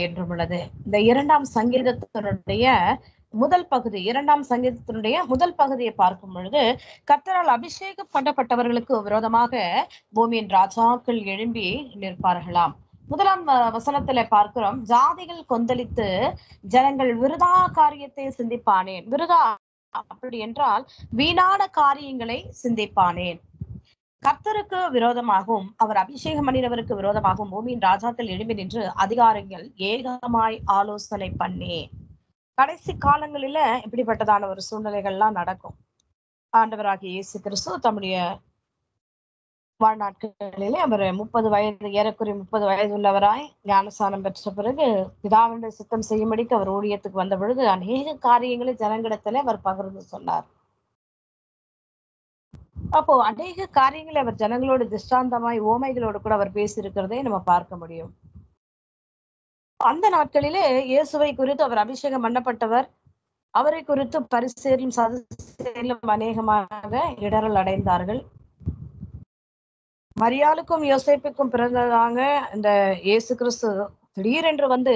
என்றும் உள்ளது. இந்த இரண்டாம் சங்கீதத்தினுடைய இரண்டாம் சங்கீதத்தினுடைய முதல் பகுதியை பார்க்கும் பொழுது, கர்த்தரால் அபிஷேகம் பண்ணப்பட்டவர்களுக்கு விரோதமாக பூமியின் ராஜாக்கள் எழும்பி நிற்பார்களாம். முதலாம் வசனத்துல பார்க்கிறோம், ஜாதிகள் கொந்தளித்து ஜனங்கள் விருதா காரியத்தை சிந்திப்பானேன். விருதா அப்படி என்றால் வீணான காரியங்களை சிந்திப்பானேன். கர்த்தருக்கு விரோதமாகவும் அவர் அபிஷேகம் பண்ணினவருக்கு விரோதமாகவும் பூமியின் ராஜாக்கள் எழும்பி நின்று அதிகாரிகள் ஏகமாய் ஆலோசனை பண்ணி. கடைசி காலங்களில இப்படிப்பட்டதான ஒரு சூழ்நிலைகள்லாம் நடக்கும். ஆண்டவராகிய இயேசு கிறிஸ்து தம்முடைய வாழ்நாட்களிலே அவர் ஏறக்குறைய 30 வயது உள்ளவராய் ஞானஸ்நானம் பெற்ற பிறகு பிதாவினுடைய சித்தம் செய்யும்படிக்கு அவர் ஊழியத்துக்கு வந்த பொழுது அநேக காரியங்களை ஜனங்களிடத்துல அவர் பகிர்ந்து சொன்னார். அப்போ அநேக காரியங்களை அவர் ஜனங்களோடு திஷ்டாந்தமாய் ஓமைகளோடு கூட அவர் பேசியிருக்கிறதை நம்ம பார்க்க முடியும். அந்த நாட்களிலே இயேசுவை குறித்து அவர் அபிஷேகம் பண்ணப்பட்டவர், அவரை குறித்து பரிசேரும் சதுசேரும் அநேகமாக இடரல் அடைந்தார்கள். மரியாளுக்கும் யோசேப்புக்கும் பிறந்ததாக இந்த இயேசு கிறிஸ்து திடீரென்று வந்து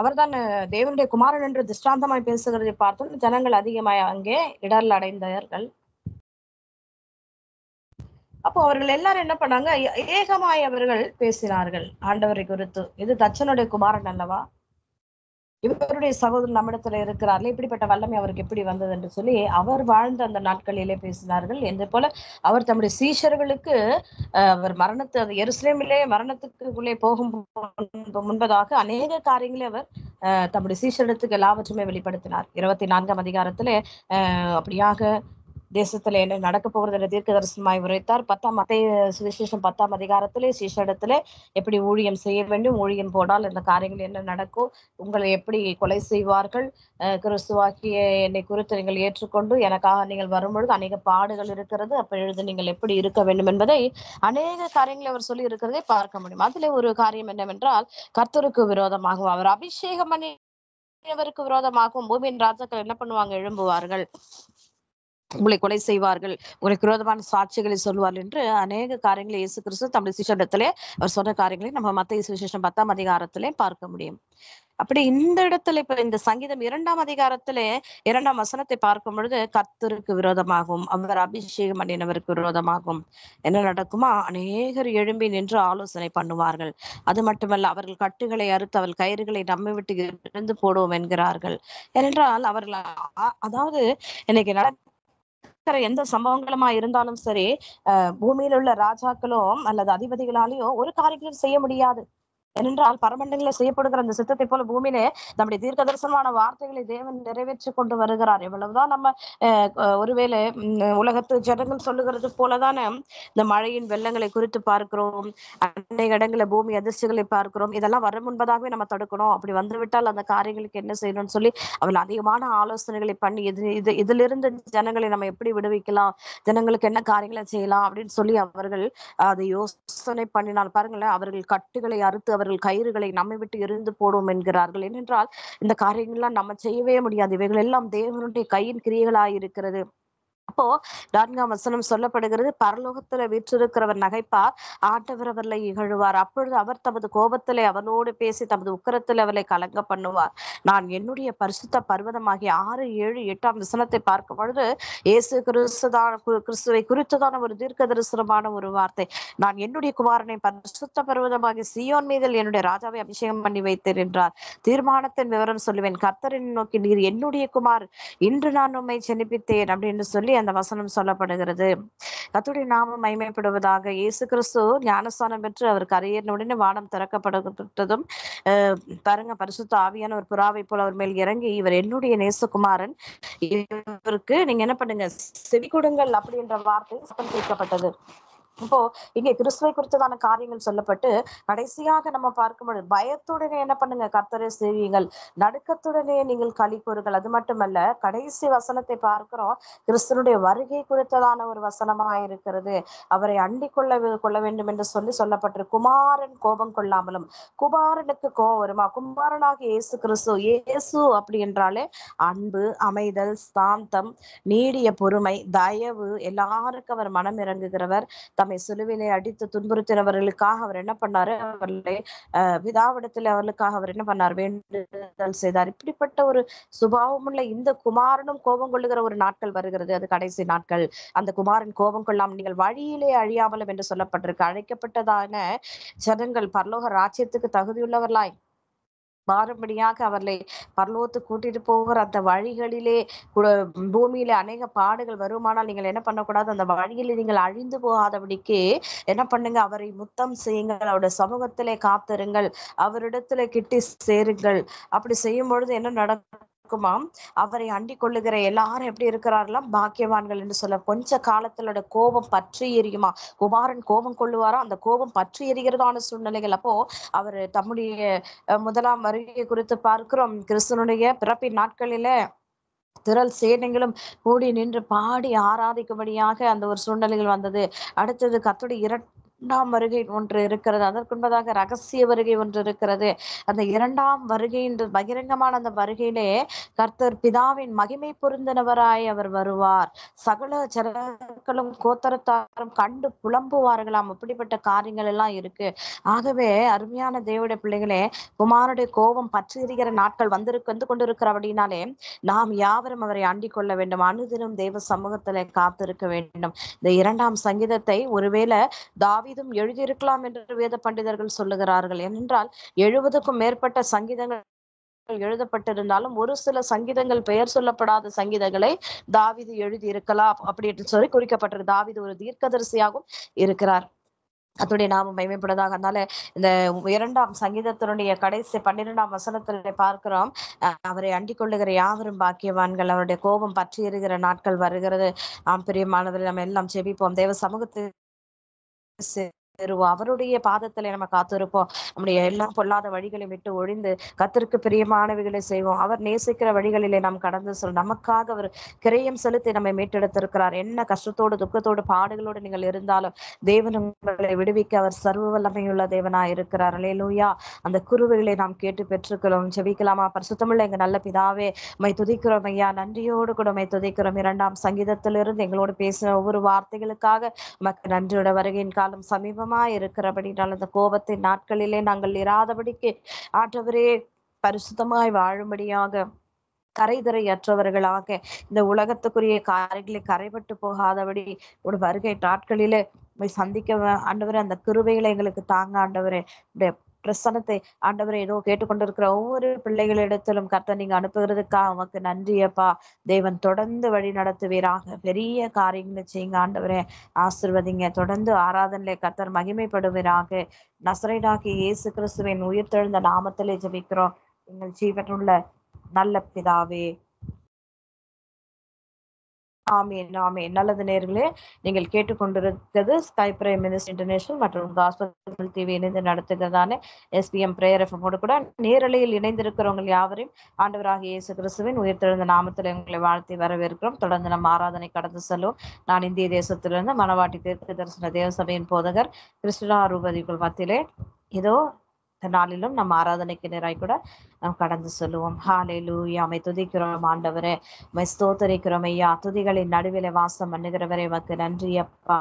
அவர்தான் தேவனுடைய குமாரன் என்று திஷ்டாந்தமாய் பேசுகிறதை பார்த்தும் ஜனங்கள் அதிகமாய் அங்கே இடரல் அடைந்தார்கள். அப்போ அவர்கள் எல்லாரும் என்ன பண்ணாங்க, ஏகமாய் அவர்கள் பேசினார்கள் ஆண்டவரை குறித்து. இது தச்சனுடைய குமாரன் அல்லவா, இவருடைய சகோதரன் நம்மிடத்துல இருக்கிறார்கள், இப்படிப்பட்ட வல்லமை அவருக்கு எப்படி வந்தது என்று சொல்லி அவர் வாழ்ந்த அந்த நாட்களிலே பேசினார்கள். என்று போல அவர் தம்முடைய சீஷர்களுக்கு அவர் எருசலேமிலே மரணத்துக்குள்ளே போகும் முன்பதாக அநேக காரியங்களை அவர் தம்முடைய சீஷரிடத்துக்கு எல்லாவற்றுமே வெளிப்படுத்தினார். 24ஆம் அதிகாரத்திலே அப்படியாக தேசத்துல என்ன நடக்க போகிறது என்ற தீர்க்க தரிசனமாய் உரைத்தார். மத்தேயு சுவிசேஷம் 10ஆம் அதிகாரத்திலே சீஷரிடத்திலே எப்படி ஊழியம் செய்ய வேண்டும், ஊழியம் போனால் இந்த காரியங்கள் என்ன நடக்கும், உங்களை எப்படி கொலை செய்வார்கள், கிறிஸ்துவாக்கிய என்னை குறித்து நீங்கள் ஏற்றுக்கொண்டு எனக்காக நீங்கள் வரும்பொழுது அநேக பாடுகள் இருக்கிறது, அப்பொழுது நீங்கள் எப்படி இருக்க வேண்டும் என்பதை அநேக காரியங்களை அவர் சொல்லி இருக்கிறதை பார்க்க முடியும். அதுல ஒரு காரியம் என்னவென்றால், கர்த்தருக்கு விரோதமாகவும் அவர் அபிஷேகம் பண்ணியவருக்கு விரோதமாகவும் பூமியின் ராஜாக்கள் என்ன பண்ணுவாங்க, எழும்புவார்கள், உங்களை கொலை செய்வார்கள், உங்களுக்கு விரோதமான சாட்சிகளை சொல்வார்கள் என்று அநேக காரியங்களை இயேசு கிறிஸ்து தம்முடைய சீஷரிடத்திலே அவர் சொன்ன காரியங்களை நம்ம மத்தேயு சுவிசேஷம் 10ஆம் அதிகாரத்திலே பார்க்க முடியும். அப்படி இந்த இடத்துல இப்ப இந்த சங்கீதம் 2ஆம் அதிகாரத்திலே 2ஆம் வசனத்தை பார்க்கும் பொழுது, கர்த்தருக்கு விரோதமாகவும் அவர் அபிஷேகம் பண்ணினவருக்கு விரோதமாகவும் என்ன நடக்குமா, அநேகர் எழும்பி நின்று ஆலோசனை பண்ணுவார்கள். அது மட்டுமல்ல, அவர்கள் கட்டுகளை அறுத்து அவள் கயிறுகளை நம்மை விட்டு இருந்து போடுவோம் என்கிறார்கள். ஏனென்றால் அவர்கள் அதாவது இன்னைக்கு எந்த சம்பவங்களுமா இருந்தாலும் சரி, பூமியில் உள்ள ராஜாக்களும் அல்லது அதிபதிகளாலேயோ ஒரு காரியங்களும் செய்ய முடியாது. ஏனென்றால் பரமண்டங்களில் செய்யப்படுகிற அந்த சித்தத்தை போல பூமியிலே நம்முடைய தீர்க்க தரிசனமான வார்த்தைகளை தேவன் நிறைவேற்றி கொண்டு வருகிறார். எவ்வளவுதான் நம்ம ஒருவேளை உலகத்து ஜனங்கள் சொல்லுகிறது போலதானே இந்த மழையின் வெள்ளங்களை குறித்து பார்க்கிறோம், அநேக இடங்களை பூமி அதிர்ச்சிகளை பார்க்கிறோம். இதெல்லாம் வர முன்பதாகவே நம்ம தடுக்கணும், அப்படி வந்துவிட்டால் அந்த காரியங்களுக்கு என்ன செய்யணும்னு சொல்லி அவள் அதிகமான ஆலோசனைகளை பண்ணி இதிலிருந்து ஜனங்களை நம்ம எப்படி விடுவிக்கலாம், ஜனங்களுக்கு என்ன காரியங்களை செய்யலாம் அப்படின்னு சொல்லி அவர்கள் அதை யோசனை பண்ணினால் பாருங்களேன், அவர்கள் கட்டுகளை அறுத்து அவர்கள் கயிறுகளை நம்மை விட்டு எரிந்து போடும் என்கிறார்கள். ஏனென்றால் இந்த காரியங்கள்லாம் நம்ம செய்யவே முடியாது, இவைகள் எல்லாம் தேவனுடைய கையின் கிரியைகளாய் இருக்கிறது. அப்போ 4ஆம் வசனம் சொல்லப்படுகிறது, பரலோகத்துல வீற்றிருக்கிறவர் நகைப்பார், ஆண்டவர் அவர்களை இகழுவார். அப்பொழுது அவர் தமது கோபத்திலே அவனோடு பேசி தமது உக்கிரத்தில் அவர்களை கலங்க பண்ணுவார். நான் என்னுடைய பரிசுத்த பர்வதமாகிய 6, 7, 8ஆம் வசனத்தை பார்க்கும் பொழுது இயேசு கிறிஸ்துவை குறித்துதான ஒரு தீர்க்க தரிசனமான ஒரு வார்த்தை. நான் என்னுடைய குமாரனை பரிசுத்த பர்வதமாகிய சீயோன் மீதில் என்னுடைய ராஜாவை அபிஷேகம் பண்ணி வைத்தேன் என்றார். தீர்மானத்தின் விவரம் சொல்லுவேன், கர்த்தரின் நோக்கி நீர் என்னுடைய குமார், இன்று நான் உம்மை ஜெனிப்பித்தேன் அப்படின்னு சொல்லி அந்த வசனம் சொல்லப்படுகிறது. கர்த்தருடைய நாமம் மகிமைப்படுவதாக. இயேசு கிறிஸ்து ஞானஸ்தானம் பெற்று அவர் கரையேறின வானம் திறக்கப்பட்டதும் பாருங்க, பரிசுத்த ஆவியான ஒரு புறாவை போல அவர் மேல் இறங்கி, இவர் என்னுடைய நேசகுமாரன், இவருக்கு நீங்க என்ன பண்ணுங்க, செவி கொடுங்கள் அப்படின்ற வார்த்தை சத்தம் கேட்கப்பட்டது. இப்போ இங்கே கிறிஸ்துவை குறித்ததான காரியங்கள் சொல்லப்பட்டு கடைசியாக நம்ம பார்க்கும்போது பயத்துடனே என்ன பண்ணுங்க, கர்த்தரை சேவியுங்கள், நடுக்கத்துடனே நீங்கள் களி கூறுங்கள். அது மட்டுமல்ல, கடைசி வசனத்தை பார்க்கிறோம், கிறிஸ்துனுடைய வருகை குறித்ததான ஒரு வசனமா இருக்கிறது. அவரை அண்டிக் கொள்ள வேண்டும் என்று சொல்லப்பட்டிரு. குமாரன் கோபம் கொள்ளாமலும், குமாரனுக்கு கோபம் வருமா? குமாரனாக இயேசு கிறிஸ்து, இயேசு அப்படி என்றாலே அன்பு, அமைதல், சாந்தம், நீடிய பொறுமை, தயவு, எல்லாருக்கும் அவர் மனம் இறங்குகிறவர், தம்மை தம்மை சிலுவிலே அடித்து துன்புறுத்தினவர்களுக்காக அவர் என்ன பண்ணாரு, அவர்களை பிதாவிடத்தில் அவர்களுக்காக அவர் என்ன பண்ணார், வேண்டுதல் செய்தார். இப்படிப்பட்ட ஒரு சுபாவமுள்ள இந்த குமாரனும் கோபம் கொள்ளுகிற ஒரு நாட்கள் வருகிறது. அது கடைசி நாட்கள். அந்த குமாரன் கோபம் கொள்ளாமல் நீங்கள் வழியிலே அழியாமலும் என்று சொல்லப்பட்டிருக்கு. அழைக்கப்பட்டதான ஜனங்கள் பரலோக ராஜ்யத்துக்கு தகுதியுள்ளவர்களாய் மாறும்படியாக அவர்களை பரலோகத்துக்கு கூட்டிட்டு போகிற அந்த வழிகளிலே பூமியில அநேக பாடுகள் வருமானால் நீங்கள் என்ன பண்ணக்கூடாது, அந்த வழியில நீங்கள் அழிந்து போகாதபடிக்கு என்ன பண்ணுங்க, அவரை முத்தம் செய்யுங்கள், அவருடைய சமூகத்திலே காத்திருங்கள், அவரிடத்துல கிட்டி சேருங்கள். அப்படி செய்யும் பொழுது என்ன நடக்குமாம், அவரை அண்டிக் கொள்ளுகிற எல்லாரும் எப்படி இருக்கிறார்களாம், பாக்கியவான்கள் என்று சொல்ல. கொஞ்ச காலத்திலோட கோபம் பற்றி எரியுமா, குமாரன் கோபம் கொள்ளுவாரா, அந்த கோபம் பற்றி எரிகிறதான சூழ்நிலைகள். அப்போ அவர் தம்முடைய முதலாம் வருகை குறித்து பார்க்கிறோம். கிறிஸ்துவனுடைய பிறப்பின் நாட்களில திரள் சேனைகளும் கூடி நின்று பாடி ஆராதிக்கும்படியாக அந்த ஒரு சூழ்நிலைகள் வந்தது. அடுத்தது கர்த்தருடைய இரண்டாம் வருகை ஒன்று இருக்கிறது. அதற்கு முன்பதாக ரகசிய வருகை ஒன்று இருக்கிறது. அந்த இரண்டாம் வருகை என்று பகிரங்கமான அந்த வருகையிலே கர்த்தர் பிதாவின் மகிமை பொருந்தினவராய் அவர் வருவார். சகல ஜனங்களும் கோத்தரத்தாரும் கண்டு புலம்புவார்களாம். அப்படிப்பட்ட காரியங்கள் எல்லாம் இருக்கு. ஆகவே அருமையான தேவனுடைய பிள்ளைகளே, குமாரனுடைய கோபம் பற்றி எரிகிற நாட்கள் வந்து கொண்டிருக்கிறபடினாலே நாம் யாவரும் அவரை அண்டிக் கொள்ள வேண்டும். அனுதினம் தேவ சமூகத்திலே காத்திருக்க வேண்டும். இந்த இரண்டாம் சங்கீதத்தை ஒருவேளை தாவீதும் எழுதியிருக்கலாம் என்று வேத பண்டிதர்கள் சொல்லுகிறார்கள். ஏனென்றால் 70க்கும் மேற்பட்ட சங்கீதங்கள் எழுதப்பட்டிருந்தாலும் ஒரு சில சங்கீதங்கள் பெயர் சொல்லப்படாத சங்கீதங்களை தாவீது எழுதி இருக்கலாம் அப்படி என்று சொல்லி குறிக்கப்பட்டிருக்கு. தாவீது ஒரு தீர்க்கதரிசியாகவும் இருக்கிறார். அதோடைய நாமம் மகிமைப்படுவதாக. அதனால இந்த இரண்டாம் சங்கீதத்தினுடைய கடைசி 12ஆம் வசனத்திலே பார்க்கிறோம், அவரை அண்டிக் கொள்ளுகிற யாவரும் பாக்கியவான்கள், அவருடைய கோபம் பற்றி எரிகிற நாட்கள் வருகிறது. பிரியமானவர்கள், நம்ம எல்லாம் ஜெபிப்போம். தேவ சமூகத்தில் அவருடைய பாதத்துல நம்ம காத்திருப்போம். நம்முடைய எல்லாம் பொல்லாத வழிகளை விட்டு ஒழிந்து கர்த்தருக்கு பிரியமானவைகளை செய்வோம். அவர் நேசிக்கிற வழிகளிலே நாம் கடந்து நமக்காக அவர் கிரயம் செலுத்தி நம்மை மீட்டெடுத்திருக்கிறார். என்ன கஷ்டத்தோடு துக்கத்தோடு பாடுகளோடு நீங்கள் இருந்தாலும் தேவன் உங்களை விடுவிக்க அவர் சர்வ வல்லமையுள்ள தேவனா இருக்கிறார். அல்லேலூயா. அந்த குருவைகளை நாம் கேட்டு பெற்றுக்கிறோம். ஜெபிக்கலாமா? பரிசுத்தமுள்ள எங்க நல்ல பிதாவே, உம்மை துதிக்கிறோம் ஐயா. நன்றியோடு கூட உம்மை துதிக்கிறோம். இரண்டாம் சங்கீதத்திலிருந்து எங்களோடு பேசின ஒவ்வொரு வார்த்தைகளுக்காக உமக்கு நன்றியோட வருகையின் காலம் சமீபமா இருக்கிறபடினால் அந்த கோபத்தின் நாட்களிலே நாங்கள் இராதபடிக்கு ஆண்டவரே பரிசுத்தமாய் வாழும்படியாக கரைதிரையற்றவர்களாக இந்த உலகத்துக்குரிய காரியங்களை கரைபட்டு போகாதபடி ஒரு வருகை நாட்களிலே சந்திக்க ஆண்டவரே அந்த கிருபைகளை எங்களுக்கு தாங்க ஆண்டவரே. பிரசனத்தை ஆண்டவரை ஏதோ கேட்டுக்கொண்டிருக்கிற ஒவ்வொரு பிள்ளைகளிடத்திலும் கர்த்தர் நீங்க அனுப்புகிறதுக்காக உமக்கு நன்றியப்பா. தேவன் தொடர்ந்து வழி நடத்துவீராக. பெரிய காரியங்களை செய்யுங்க ஆண்டவரே. ஆசிர்வதிங்க. தொடர்ந்து ஆராதனை கர்த்தர் மகிமைப்படுவீராக. நசரேயனாகிய இயேசு கிறிஸ்துவின் உயிர்த்தெழுந்த நாமத்திலே ஜெபிக்கிறோம் எங்கள் ஜீவனுள்ள நல்ல பிதாவே. ஆமீன், ஆமீன். நல்லது நேயர்களே, நீங்கள் கேட்டுக்கொண்டிருக்கிறது ஸ்கை பிரேயர் மினிஸ்ட்ரி இன்டர்நேஷனல் மற்றும் காஸ்பல் டிவி இணைந்து நடத்துகிறதான SBM பிரேயர் எஃப்எம்மோடு கூட நேரலையில் இணைந்திருக்கிறவங்க யாவரையும் ஆண்டவராகிய இயேசு கிறிஸ்துவின் உயிர்த்தெழுந்த நாமத்தில் உங்களை வாழ்த்தி வரவேற்கிறோம். தொடர்ந்து நம்ம ஆராதனை கடந்து செல்லும். நான் இந்திய தேசத்திலிருந்து மணவாட்டி தீர்க்க தரிசன தேவசபையின் போதகர் கிருஷ்ணா ரூபதிக்குள் மத்தியிலே இதோ இந்த நாளிலும் நம்ம ஆராதனைக்கு நேராய் கூட நாம் கடந்து சொல்லுவோம். ஹல்லேலூயா. உம்மை துதிக்கிறோம் ஆண்டவரே, உம்மை ஸ்தோத்தரிக்கிறோம் ஐயா. துதிகளின் நடுவிலே வாசம் பண்ணுகிறவரே உமக்கு நன்றி அப்பா.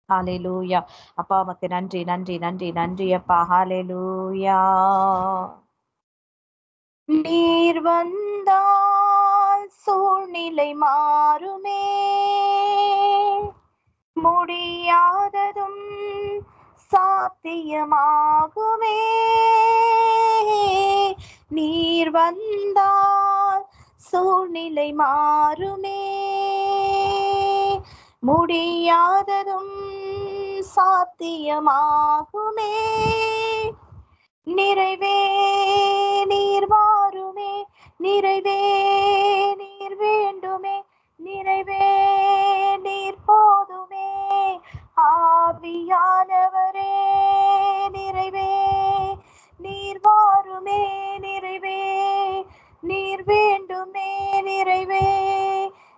ஹல்லேலூயா. அப்பா உமக்கு நன்றி நன்றி நன்றி நன்றி அப்பா. ஹல்லேலூயா. நீர் வந்தால் சூழ்நிலை மாறுமே, முடியாததும் சாத்தியமாகுமே. நீர் வந்தால் சூழ்நிலை மாறுமே, முடியாததும் சாத்தியமாகுமே. நிறைவே நீர் வாருமே, நிறைவே நீர் வேண்டுமே, நிறைவே நீர் போதுமே. ஆவியானவரே நிறைவே நீர் வாருமே, நிறைவே நீர் வேண்டுமே, நிறைவே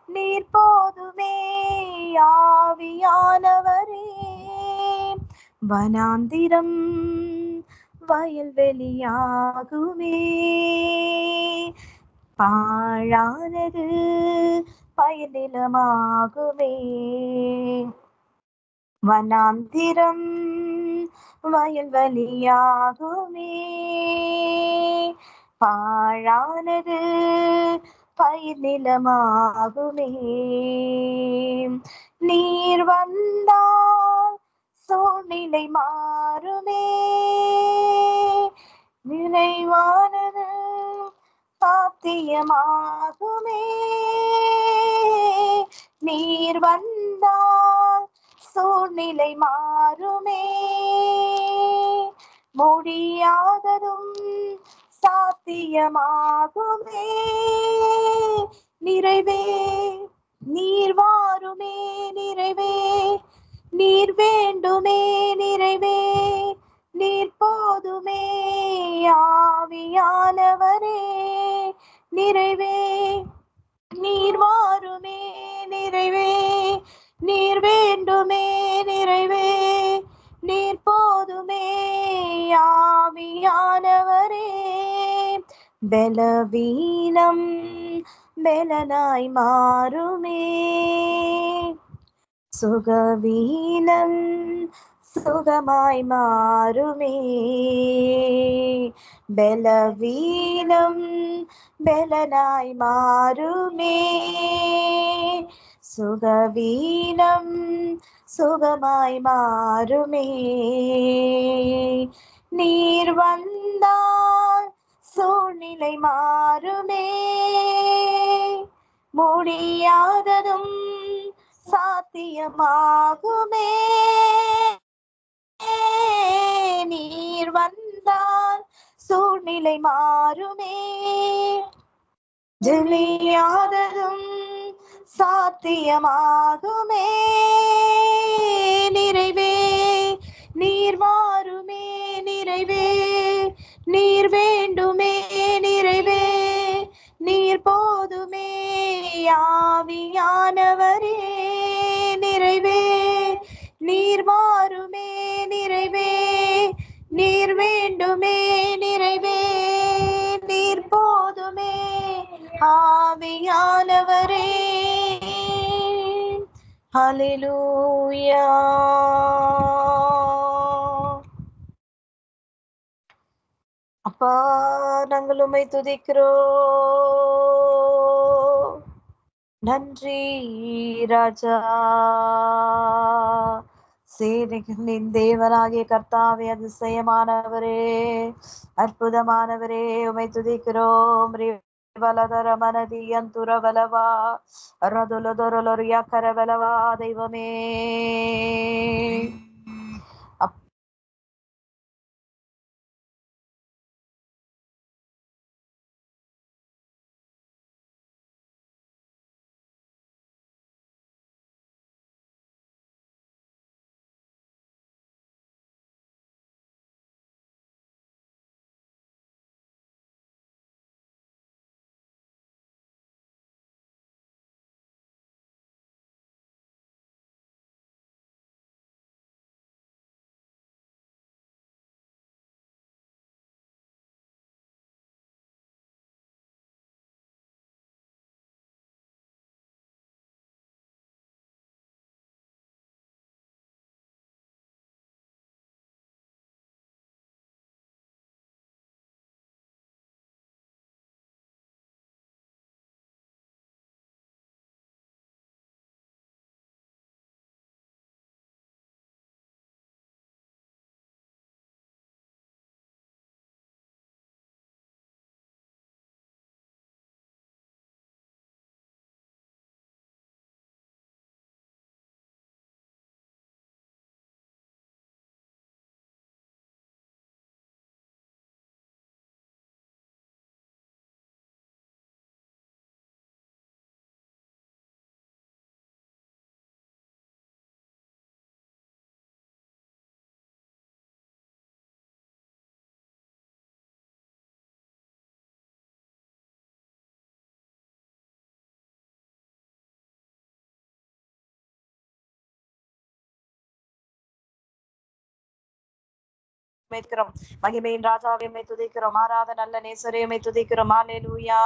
நீர் போதுமே. ஆவியானவரே வனாந்திரம் வயல்வெளியாகுமே, பாழானது பயனிலமாகுமே. வனாந்திரம் வயல்வெளியாகுமே, பாழானது பயிர் நிலமாகுமே. நீர் வந்தால் சூழ்நிலை மாறுமே, நிறைவானது சாத்தியமாகுமே. நீர் வந்தால் சூழ்நிலை மாறுமே, முடியாததும் சாத்தியமாகுமே. நிறைவே நீர் வாருமே, நிறைவே நீர் வேண்டுமே, நிறைவே நீர் போதுமே. ஆவியானவரே நிறைவே நீர் வாருமே, நிறைவே நீர் வேண்டுமே, நிறைவே நீர் போதுமே. ஆவியானவரே பலவீனம் பலனாய் மாறுமே, சுகவீனம் சுகமாய் மாறுமே. பலவீனம் பலனாய் மாறுமே, சுகவீனம் சுகமாய் மாறுமே. நீர் வந்தால் சூழ்நிலை மாறுமே, முடியாததும் சாத்தியமாகுமே. நீர் வந்தால் சூழ்நிலை மாறுமே, ஜெலியாததும் சாத்தியமாகுமே. நிறைவே நீர் வாருமே, நிறைவே நீர் வேண்டுமே, நிறைவே நீர் போதுமே. ஆவியானவரே நிறைவே நீர் வாருமே, நிறைவே நீர் வேண்டுமே, நிறைவே நீர் போதுமே. ஆவியானவரே ஹல்லேலூயா. அப்பா நாங்கள் உம்மை துதிக்கிறோம். நன்றி ராஜா. சேனைகளின் தேவனாகிய கர்த்தாவே, அதிசயமானவரே, அற்புதமானவரே, உம்மை துதிக்கிறோம். வலதர மனதி அந்துர வலவா ரதுலதொரலொரியா கரவலவா தெய்வமே. மகிமையின் ராஜாவை துதிக்கிறோம். மாறாத நல்ல நேசரையுமை துதிக்கிறோம். ஹல்லேலூயா.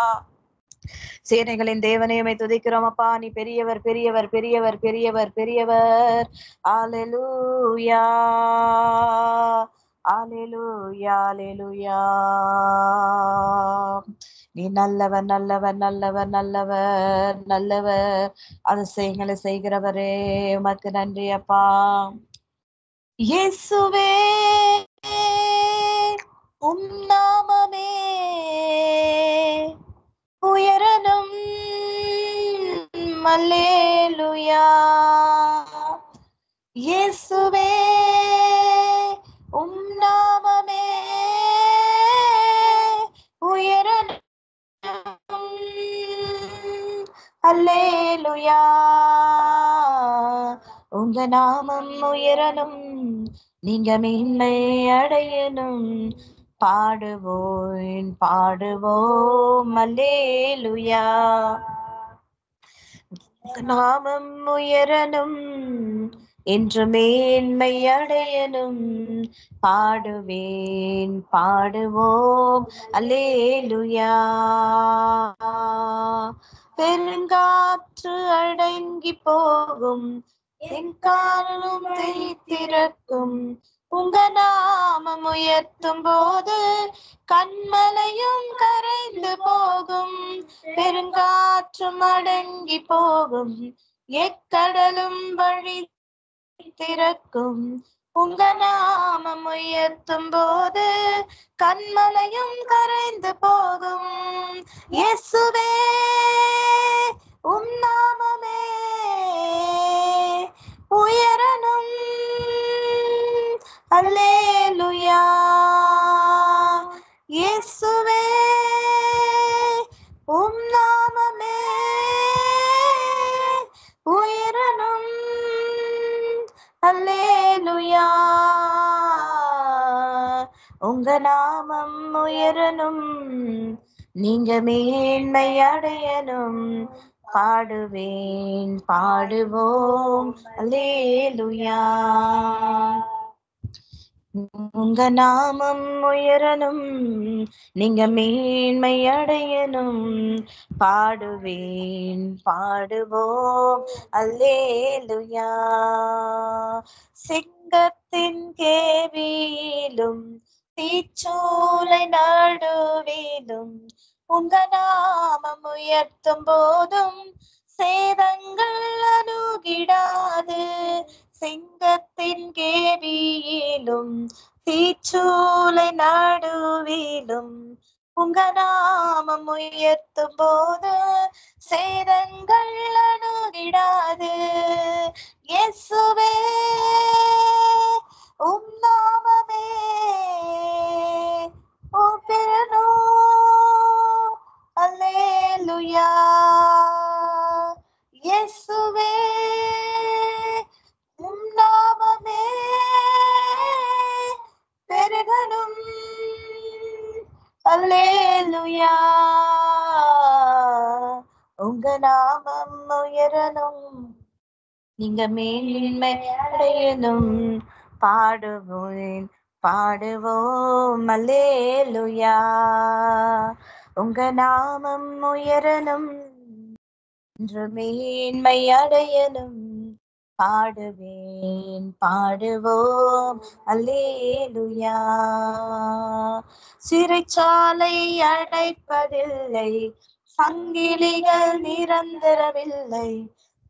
சேனைகளின் தேவனையுமை துதிக்கிறோம் அப்பா. நீ பெரியவர் பெரியவர் பெரியவர் பெரியவர் பெரியவர். அல்லேலூயா அல்லேலூயா அல்லேலூயா. நீ நல்லவர் நல்லவர் நல்லவர் நல்லவர் நல்லவர். அதிசயங்களை செய்கிறவரே உமக்கு நன்றி அப்பா. இயேசுவே உம் நாமமே உயரணும். அல்லேலூயா. இயேசுவே உம் நாமமே உயரணும். அல்லேலூயா. உங்க நாமம் உயரணும், நீங்க மேன்மை அடையணும். பாடுவோம் பாடுவோம் அல்லேலூயா. நாமம் உயரணும், என்று மேன்மை அடையணும். பாடுவேன் பாடுவோம் அல்லேலூயா. பெருங்காற்று அடங்கி போகும், எங்காலும் திறக்கும். உங்க நாமம் உயர்த்தும் போது கண்மலையும் கரைந்து போகும். பெருங்காற்றும் அடங்கி போகும், எக்கடலும் வழி திறக்கும். உங்க நாமம் உயர்த்தும் போது கண்மலையும் கரைந்து போகும். இயேசுவே உம் நாமமே உயரணும். அல்லேலூயா. இயேசுவே உம் நாமமே உயரணும். அல்லேலூயா. உங்க நாமம் உயரணும், நீங்க மேன்மை அடையணும். பாடுவேன் பாடுவோம் அல்லேலூயா. உங்க நாமம் உயரணும், நீங்க மேன்மை அடையணும். பாடுவேன் பாடுவோம் அல்லேலூயா. சிங்கத்தின் கேவியிலும் தீச்சூளை நடுவிலும் உங்க நாமம் உயர்த்தும் போதும் சேதங்கள் அணுகிடாது. சிங்கத்தின் கேவியிலும் தீச்சூளை நடுவிலும் உங்க நாமம் உயர்த்தும் போது சேதங்கள் அணுகிடாது. இயேசுவே உம் நாமமே உயரணும். அல்லேலூயா. இயேசுவே உம் நாமமே பெருகணும். அல்லேலூயா. உங்க நாமம் உயரணும், நீங்க மேன்மை அடையணும். பாடுவோம் பாடுவோம் அல்லேலூயா. உங்க நாமம் உயரணும், என்று மேன்மை அடையணும். பாடுவேன் பாடுவோம் அல்லேலூயா. சிறைச்சாலை அடைப்பதில்லை, சங்கிலிகள் நிரந்தரமில்லை.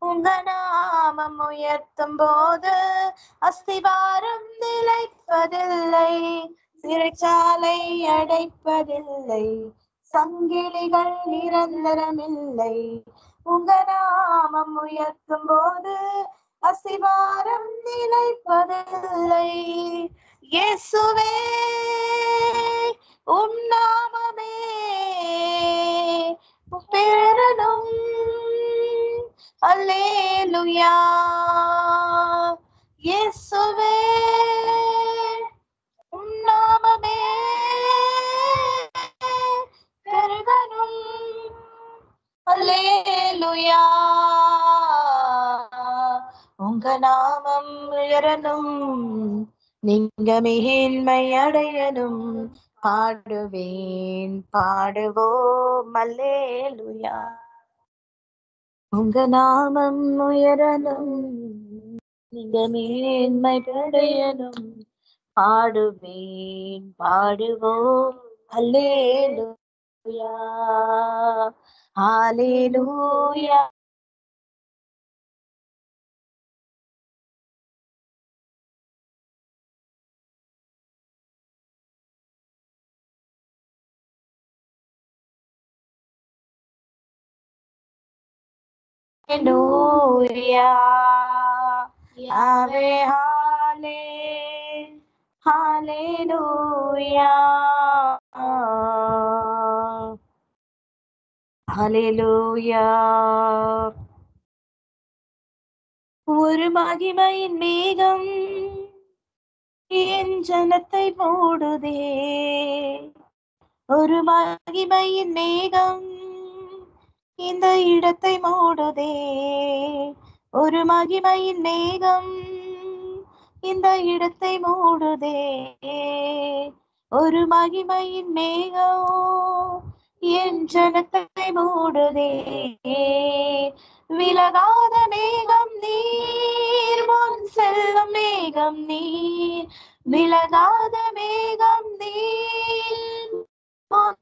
உங்க நாமம் உயர்த்தும் போது அஸ்திவாரம் நிலைப்பதில்லை. சிறைச்சாலை அடைப்பதில்லை, சங்கிலிகள் நிரந்தரமில்லை. உங்க நாமம் உயர்த்தும் போது அஸ்திவாரம் நிலைப்பதில்லை. இயேசுவே உம் நாமமே பெறணும். அல்லேலூயா. இயேசுவே உம் நாமமே பெறணும். அல்லேலூயா. உங்க நாமம் உயரணும், நீங்க மேன்மை அடையணும். பாடுவேன் பாடுவோம் அல்லேலூயா. உங்க நாமம் உயரணும், நீங்க மேன்மை படையணும். பாடுவேன் பாடுவோம் அல்லேலூயா ஹalleluya. Hallelujah. Ave Halle. Hallelujah. Hallelujah. ஒரு மகிமையின் மேகம் என் ஜனத்தை மூடுதே. ஒரு மகிமையின் மேகம் இந்த இடத்தை மூடுதே. ஒரு மகிமையின் மேகம் இந்த இடத்தை மூடுதே. ஒரு மகிமையின் மேகம் என் ஜனத்தை மூடுதே. விலகாத மேகம் நீர், முன் செல்லும் மேகம் நீர். விலகாத மேகம் நீர், முன்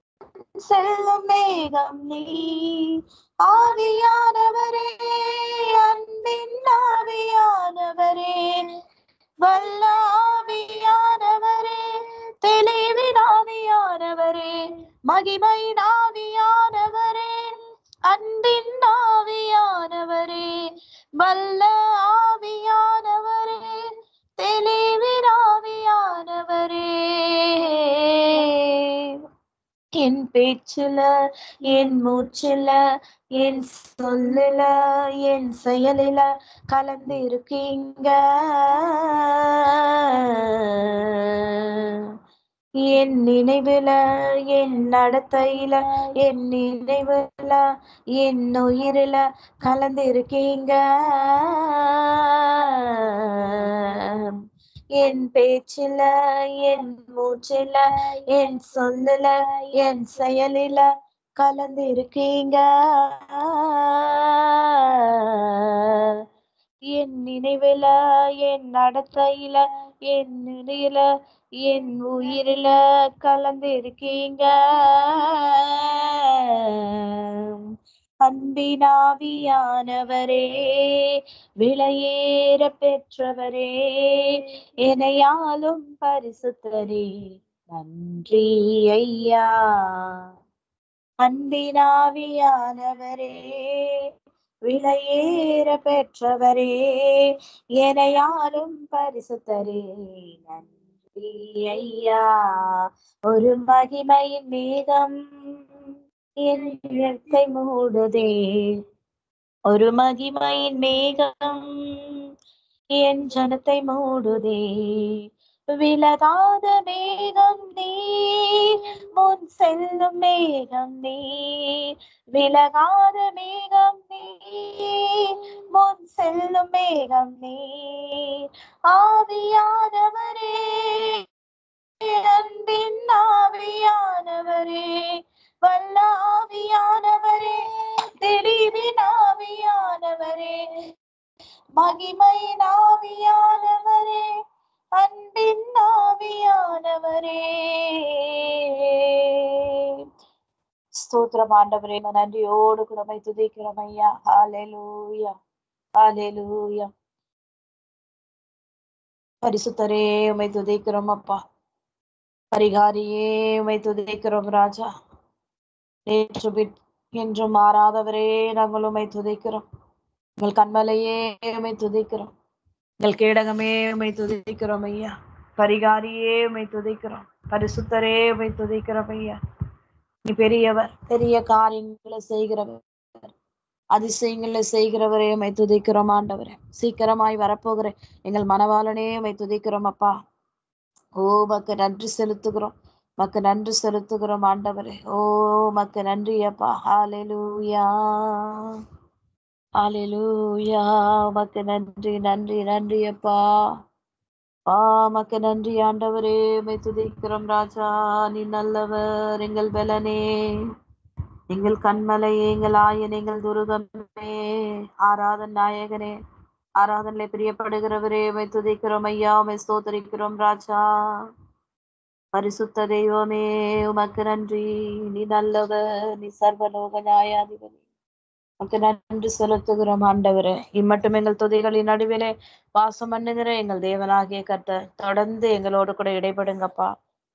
செல்லும் மேகம் நீர். ஆவியானவரே, அன்பின் ஆவியானவரே, வல்ல ஆவியானவரே, தெளிவின் ஆவியானவரே, மகிமையின் ஆவியானவரே, அன்பின் ஆவியானவரே, வல்ல ஆவியானவரே, தெளிவின் ஆவியானவரே. என் பேச்சுல, என் மூச்சுல, என் சொல்லுல, என் செயலில கலந்து இருக்கீங்க. என் நினைவுல, என் நடத்தையில, என் நினைவுல, என் உயிரில கலந்து இருக்கீங்க. என் பேச்சில, என் மூச்சில, என் சொல்லுல, என் செயலில கலந்து இருக்கீங்க. என் நினைவுல, என் நடத்தையில, என் நினைவுல, என் உயிரில கலந்து இருக்கீங்க. அன்பினாவியானவரே, விலையேற பெற்றவரே, எனையாலும் பரிசுத்தரே, நன்றி ஐயா. அன்பினாவியானவரே, விலையேற பெற்றவரே, எனையாலும் பரிசுத்தரே, நன்றி ஐயா. ஒரு மகிமையின் மேகம் என் இடத்தை மூடுதே. ஒரு மகிமையின் மேகம் என் ஜனத்தை மூடுதே. விலகாத மேகம் நீர், முன் செல்லும் மேகம் நீர். விலகாத மேகம் நீர், முன் செல்லும் மேகம் நீர். ஆவியானவரே, அன்பின் ஆவியானவரே, வல்ல ஆவியானவரே, தெளிவின் ஆவியானவரே, மகிமையின் ஆவியானவரே, அன்பின் ஆவியானவரே. ஸ்தோத்திரம் ஆண்டவரே, நன்றியோடு குடமை துதிக்கிறோம் ஐயா. ஹalleluya, ஹalleluya. பரிசுத்தரே, உம்மை துதிக்கிறோம் அப்பா. பரிகாரியே, உம்மை துதிக்கிறோம் ராஜா. நேற்று என்றும் மாறாதவரே, நாங்கள் உம்மை துதிக்கிறோம். எங்கள் கண்மலையே, உம்மை துதிக்கிறோம். எங்கள் கேடகமே, உம்மை துதிக்கிறோம் ஐயா. பரிகாரியே, உம்மை துதிக்கிறோம். பரிசுத்தரே, உம்மை துதிக்கிறோம் ஐயா. நீ பெரியவர், பெரிய காரியங்களை செய்கிறவர், அதிசயங்களை செய்கிறவரே, உம்மை துதிக்கிறோம் ஆண்டவரே. சீக்கிரமாய் வரப்போகிற எங்கள் மனவாளனே, உம்மை துதிக்கிறோம் அப்பா. ஓ, மக்கு நன்றி செலுத்துகிறோம், மக்கு நன்றி செலுத்துகிறோம் ஆண்டவரே. ஓ, மக்கு நன்றி அப்பா. ஹalleluya, ஹalleluya. மக்கு நன்றி, நன்றி, நன்றி அப்பா. மக்கு நன்றி ஆண்டவரே, உம்மை துதிக்கிறோம் ராஜா. நீ நல்லவர், எங்கள் பலனே, எங்கள் கண்மலையே, எங்கள் ஆயன், எங்கள் துருகமே, ஆராதன் நாயகனே, ஆராதனை பிரியப்படுகிறவரே, உம்மை துதிக்கிறோம் ஐயா, உம்மை ஸ்தோத்தரிக்கிறோம் ராஜா. பரிசுத்த தெய்வமே, உமக்கு நன்றி. நீ நல்லவர், நீ சர்வலோக நியாயாதிபதி. உமக்கு நன்றி செலுத்துகிறோம் ஆண்டவரே. இம்மட்டும் எங்கள் துதிகளின் நடுவிலே வாசம் பண்ணுகிற எங்கள் தேவனாகிய கர்த்தர் தொடர்ந்து எங்களோடு கூட இடைப்படுங்கப்பா.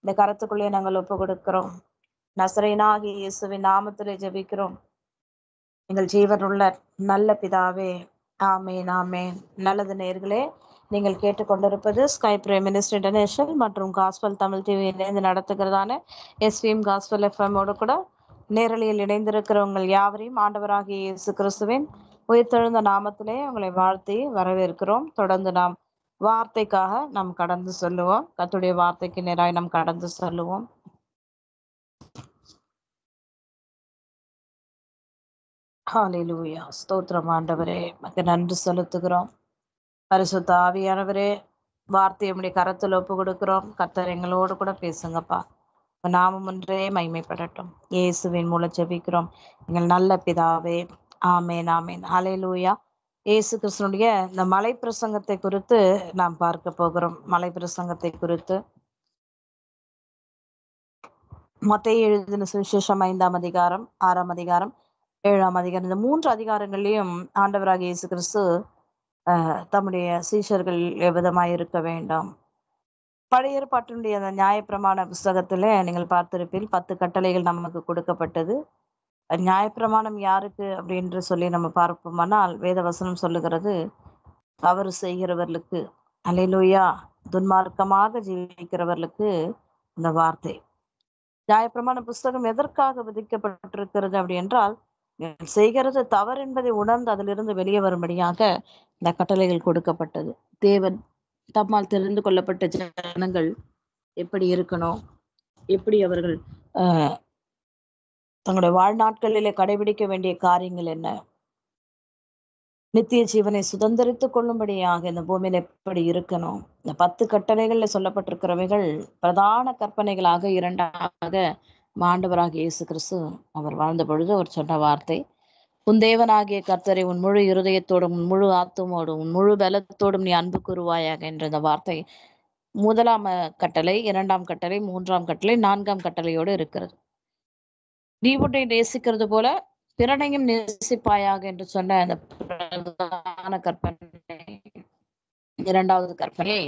இந்த கரத்துக்குள்ளே நாங்கள் ஒப்பு கொடுக்கிறோம். நசரேயனாகிய இயேசுவின் நாமத்திலே ஜெபிக்கிறோம் எங்கள் ஜீவனுள்ள நல்ல பிதாவே. ஆமேன், ஆமேன். நல்லது நேயர்களே, நீங்கள் கேட்டுக்கொண்டிருப்பது ஸ்கை பிரேம் மினிஸ்ட்ரி இன்டர்நேஷனல் மற்றும் காஸ்பல் தமிழ் டிவி இணைந்து நடத்துகிறதான எஸ்விஎம் காஸ்பல் எஃப்எம்மோடு கூட நேரலையில் இணைந்திருக்கிறவங்கள் யாவரையும் ஆண்டவராகிய இயேசு கிறிஸ்துவின் உயிர்த்தெழுந்த நாமத்திலே உங்களை வாழ்த்தி வரவேற்கிறோம். தொடர்ந்து நாம் வார்த்தைக்காக நாம் கடந்து சொல்லுவோம். கர்த்தருடைய வார்த்தைக்கு நேராய் நாம் கடந்து சொல்லுவோம். ஹalleluya. ஸ்தோத்திரம் ஆண்டவரே, உமக்கு நன்றி செலுத்துகிறோம். பரிசுத்த ஆவியானவரே, வார்த்தை உம்முடைய கரத்தில் ஒப்பு கொடுக்கிறோம். கர்த்தர் எங்களோடு கூட பேசுங்கப்பா. உங்க நாமம் ஒன்றே மகிமைப்படட்டும். இயேசுவின் மூலம் ஜெபிக்கிறோம் எங்கள் நல்ல பிதாவே. ஆமேன், ஆமேன். ஹalleluya. இயேசு கிறிஸ்துனுடைய இந்த மலை பிரசங்கத்தை குறித்து நாம் பார்க்க போகிறோம். மலை பிரசங்கத்தை குறித்து மத்தேயு எழுதின சுவிசேஷம் 5ஆம் அதிகாரம், 6ஆம் அதிகாரம், 7ஆம் அதிகாரம், இந்த 3 அதிகாரங்களையும் ஆண்டவராகிய இயேசு கிறிஸ்து தம்முடைய சீஷர்கள் எவ்விதமாய் இருக்க வேண்டும். பழைய ஏற்பாட்டினுடைய அந்த நியாயப்பிரமாண புஸ்தகத்துல நீங்கள் பார்த்திருப்பீர்கள், 10 கட்டளைகள் நமக்கு கொடுக்கப்பட்டது. நியாயப்பிரமாணம் யாருக்கு அப்படின்னு சொல்லி நம்ம பார்ப்போமானால், வேத வசனம் சொல்லுகிறது தவறு செய்கிறவர்களுக்கு, அல்லேலூயா, துன்மார்க்கமாக ஜீவிக்கிறவர்களுக்கு இந்த வார்த்தை. நியாயப்பிரமாண புஸ்தகம் எதற்காக விதிக்கப்பட்டிருக்கிறது அப்படி என்றால், செய்கிறது தவறு என்பதை உணர்ந்து அதிலிருந்து வெளியே வரும்படியாக இந்த கட்டளைகள் கொடுக்கப்பட்டது. தேவன் தம்மால் தெரிந்து கொள்ளப்பட்ட ஜனங்கள் எப்படி இருக்கணும், எப்படி அவர்கள் தங்களுடைய வாழ்நாட்களிலே கடைபிடிக்க வேண்டிய காரியங்கள் என்ன, நித்திய ஜீவனை சுதந்திரித்துக் கொள்ளும்படியாக இந்த பூமியில எப்படி இருக்கணும். இந்த 10 கட்டளைகள்ல சொல்லப்பட்டிருக்கிறவைகள் பிரதான கற்பனைகளாக இரண்டாக ஆண்டவராகிய இயேசு கிறிஸ்து அவர் வாழ்ந்த பொழுது அவர் சொன்ன வார்த்தை, உன் தேவனாகிய கர்த்தரை உன் முழு இருதயத்தோடும், உன் முழு ஆத்துமோடும், உன் முழு பலத்தோடும் நீ அன்பு கூறுவாயாக என்ற இந்த வார்த்தை முதலாம் கட்டளை, 2ஆம் கட்டளை, 3ஆம் கட்டளை, 4ஆம் கட்டளையோடு இருக்கிறது. நீ உன்னை நேசிக்கிறது போல பிறனையும் நேசிப்பாயாக என்று சொன்ன அந்த பிரதான கற்பனை, 2வது கற்பனை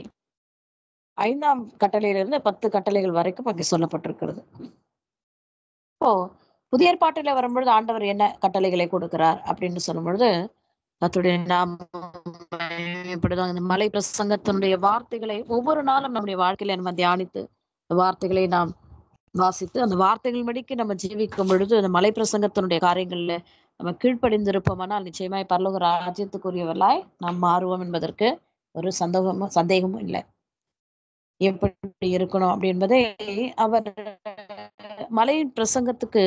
5ஆம் கட்டளையிலிருந்து 10 கட்டளைகள் வரைக்கும் அங்கே சொல்லப்பட்டிருக்கிறது. இப்போ புதிய ஏற்பாட்டில வரும்பொழுது ஆண்டவர் என்ன கட்டளைகளை கொடுக்கிறார் அப்படின்னு சொல்லும் பொழுது, கர்த்தருடைய நாமம் இப்படிதான் இந்த மலை பிரசங்கத்தினுடைய வார்த்தைகளை ஒவ்வொரு நாளும் நம்முடைய வாழ்க்கையில நம்ம தியானித்து வார்த்தைகளை நாம் வாசித்து அந்த வார்த்தைகள் படிக்கு நம்ம ஜீவிக்கும் பொழுது அந்த மலை பிரசங்கத்தினுடைய காரியங்கள்ல நம்ம கீழ்ப்படிந்திருப்போமானால் நிச்சயமாய் பரலோக ராஜ்யத்துக்குரியவர்களாய் நாம் மாறுவோம் என்பதற்கு ஒரு சந்தேகமும் இல்லை. எப்படி இருக்கணும் அப்படி என்பதை அவர் மலையின் பிரசங்கத்துக்கு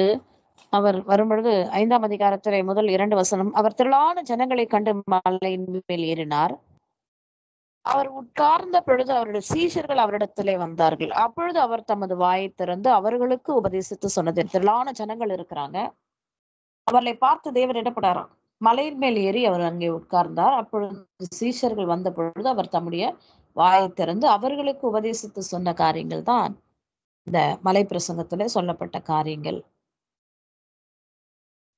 அவர் வரும்பொழுது 5ஆம் அதிகாரத்திலே முதல் 2 வசனம், அவர் திரளான ஜனங்களை கண்டு மலையின் மேல் ஏறினார். அவர் உட்கார்ந்த பொழுது அவருடைய சீஷர்கள் அவரிடத்திலே வந்தார்கள். அப்பொழுது அவர் தமது வாயை திறந்து அவர்களுக்கு உபதேசித்து சொன்னது, திரளான ஜனங்கள் இருக்கிறாங்க, அவர்களை பார்த்து தேவன் இடப்படாராம், மலையின் மேல் ஏறி அவர் அங்கே உட்கார்ந்தார். அப்பொழுது சீஷர்கள் வந்த பொழுது அவர் தம்முடைய வாயை திறந்து அவர்களுக்கு உபதேசித்து சொன்ன காரியங்கள் தான் இந்த மலை பிரசங்கத்திலே சொல்லப்பட்ட காரியங்கள்.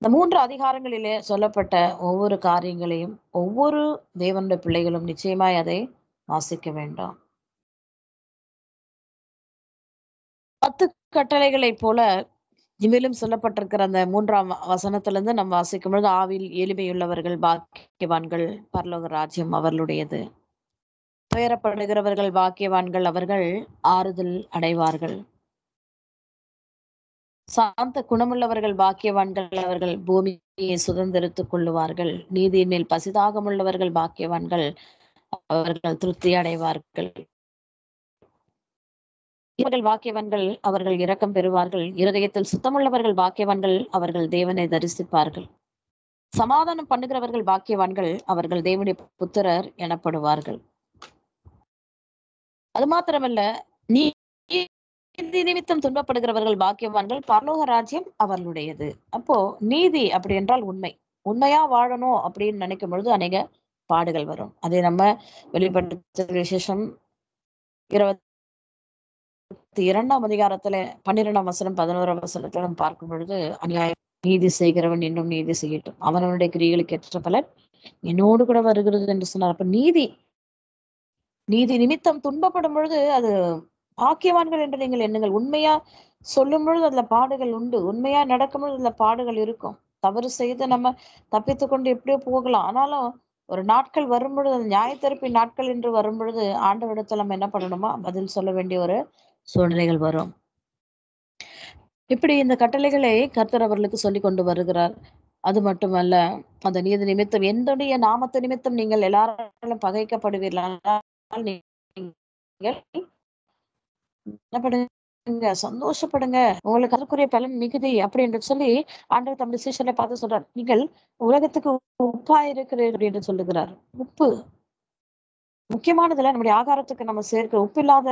இந்த 3 அதிகாரங்களிலே சொல்லப்பட்ட ஒவ்வொரு காரியங்களையும் ஒவ்வொரு தேவனுடைய பிள்ளைகளும் நிச்சயமாய் அதை வாசிக்க வேண்டும். 10 கட்டளைகளைப் போல இதிலும் சொல்லப்பட்டிருக்கிற அந்த 3ஆம் வசனத்திலிருந்து நம்ம வாசிக்கும் பொழுது, ஆவியில் எளிமையுள்ளவர்கள் பாக்கியவான்கள், பரலோக ராஜ்யம் அவர்களுடையது. துயரப்படுகிறவர்கள் பாக்கியவான்கள், அவர்கள் ஆறுதல் அடைவார்கள். சாந்த குணமுள்ளவர்கள் பாக்கியவான்கள், அவர்கள் பூமியை சுதந்திரித்துக் கொள்ளுவார்கள். நீதியின் மேல் பசிதாகம் உள்ளவர்கள் பாக்கியவான்கள், அவர்கள் திருப்தி அடைவார்கள். இவர்கள் பாக்கியவான்கள், அவர்கள் இரக்கம் பெறுவார்கள். இருதயத்தில் சுத்தமுள்ளவர்கள் பாக்கியவான்கள், அவர்கள் தேவனை தரிசிப்பார்கள். சமாதானம் பண்ணுகிறவர்கள் பாக்கியவான்கள், அவர்கள் தேவனுடைய புத்திரர் எனப்படுவார்கள். அது மாத்திரமல்ல, நீதி நிமித்தம் துன்பப்படுகிறவர்கள் பாக்கியவான்கள், பரலோக ராஜ்யம் அவர்களுடையது. அப்போ நீதி அப்படி என்றால் உண்மை. உண்மையா வாழணும் அப்படின்னு நினைக்கும் பொழுது அநேக பாடுகள் வரும். அதை நம்ம வெளிப்படுத்த விசேஷம் 22ஆம் அதிகாரத்துல 12ஆம் வசனம் 11ஆம் வசனத்துல நம்ம பார்க்கும் பொழுது, அநியாயம் நீதி செய்கிறவன் இன்னும் நீதி செய்யட்டும், அவனவனுடைய கிரியைகளுக்கு ஏற்ற பலன் என்னோடு கூட வருகிறது என்று சொன்னார். அப்ப நீதி நீதி நிமித்தம் துன்பப்படும் பொழுது அது பாக்கியவான்கள் என்று நீங்கள் எண்ணுங்கள். உண்மையா சொல்லும் பொழுது அதுல பாடுகள் உண்டு. உண்மையா நடக்கும் பொழுது அதுல பாடுகள் இருக்கும். தவறு செய்து நம்ம தப்பித்துக் கொண்டு எப்படியோ போகலாம். ஆனாலும் ஒரு நாட்கள் வரும் பொழுது, அது நியாயத்தீர்ப்பின் நாட்கள் என்று வரும் பொழுது, ஆண்டவரிடத்துல நம்ம என்ன பண்ணணுமா, பதில் சொல்ல வேண்டிய ஒரு சூழ்நிலைகள் வரும். இப்படி இந்த கட்டளைகளை கர்த்தர் அவர்களுக்கு சொல்லிக் கொண்டு வருகிறார். அது மட்டுமல்ல, அந்த நீதி நிமித்தம் என்னுடைய நாமத்து நிமித்தம் நீங்கள் எல்லாராலும் பகைக்கப்படுவீர்கள். ஆனால் நீங்கள் என்ன பண்ணுங்க, சந்தோஷப்படுங்க. உங்களுக்கு அதற்குரிய பலன் மிகுதி அப்படி என்று சொல்லி ஆண்டவர் தம்முடைய சீஷரை பார்த்து சொல்றார். நீங்கள் உலகத்துக்கு உப்பா இருக்கிறீர்கள் என்று சொல்லுகிறார். உப்பு முக்கியமானதுல நம்முடைய ஆகாரத்துக்கு நம்ம சேர்க்கிற உப்பு இல்லாத